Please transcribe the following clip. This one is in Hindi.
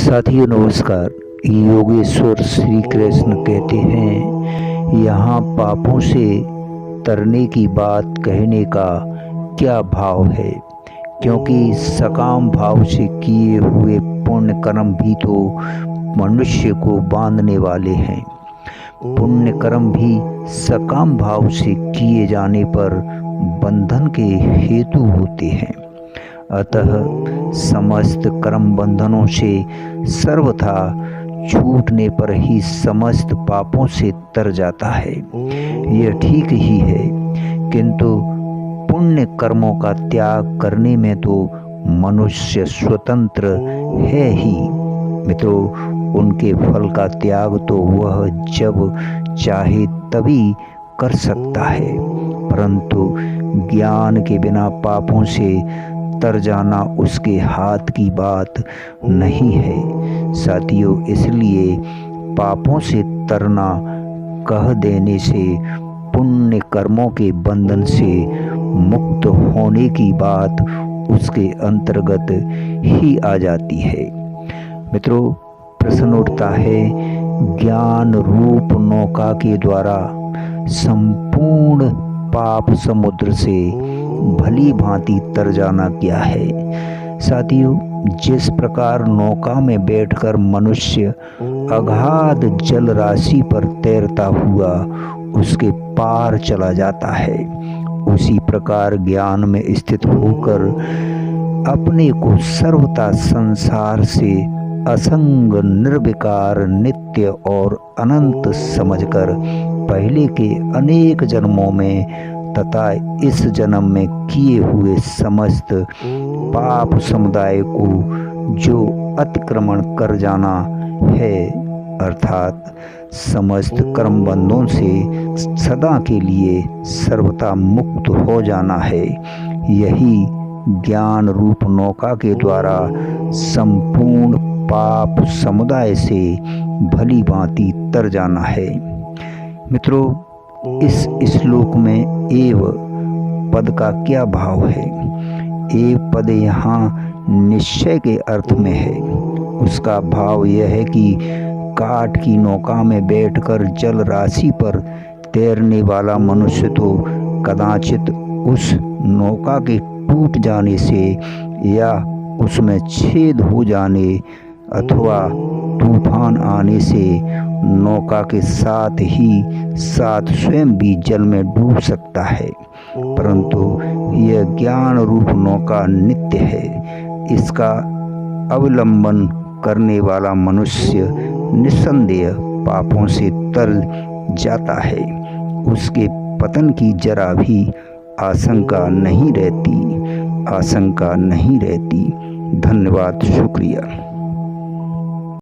साथियों नमस्कार। योगेश्वर श्री कृष्ण कहते हैं, यहाँ पापों से तरने की बात कहने का क्या भाव है, क्योंकि सकाम भाव से किए हुए पुण्य कर्म भी तो मनुष्य को बांधने वाले हैं। पुण्य कर्म भी सकाम भाव से किए जाने पर बंधन के हेतु होते हैं। अतः समस्त कर्म बंधनों से सर्वथा छूटने पर ही समस्त पापों से तर जाता है। यह ठीक ही है, किंतु पुण्य कर्मों का त्याग करने में तो मनुष्य स्वतंत्र है ही। मित्रों, उनके फल का त्याग तो वह जब चाहे तभी कर सकता है, परंतु ज्ञान के बिना पापों से तर जाना उसके हाथ की बात नहीं है। साथियों, इसलिए पापों से तरना कह देने से पुण्य कर्मों के बंधन से मुक्त होने की बात उसके अंतर्गत ही आ जाती है। मित्रों, प्रश्न उठता है, ज्ञान रूप नौका के द्वारा संपूर्ण पाप समुद्र से भली भांति तर जाना क्या है। साथियों, जिस प्रकार नौका में बैठकर मनुष्य अगाध जल राशि पर तैरता हुआ उसके पार चला जाता है, उसी प्रकार ज्ञान में स्थित होकर अपने को सर्वथा संसार से असंग, निर्विकार, नित्य और अनंत समझकर पहले के अनेक जन्मों में तथा इस जन्म में किए हुए समस्त पाप समुदाय को जो अतिक्रमण कर जाना है, अर्थात समस्त कर्म बंधों से सदा के लिए सर्वथा मुक्त हो जाना है, यही ज्ञान रूप नौका के द्वारा संपूर्ण पाप समुदाय से भली भांति तर जाना है। मित्रों, इस श्लोक में एव पद का क्या भाव है? एव पद यहाँ निश्चय के अर्थ में है। उसका भाव यह है कि काठ की नौका में बैठकर जल राशि पर तैरने वाला मनुष्य तो कदाचित उस नौका के टूट जाने से या उसमें छेद हो जाने अथवा तूफान आने से नौका के साथ ही साथ स्वयं भी जल में डूब सकता है, परंतु यह ज्ञान रूप नौका नित्य है। इसका अवलंबन करने वाला मनुष्य निस्संदेह पापों से तर जाता है। उसके पतन की जरा भी आशंका नहीं रहती। धन्यवाद, शुक्रिया।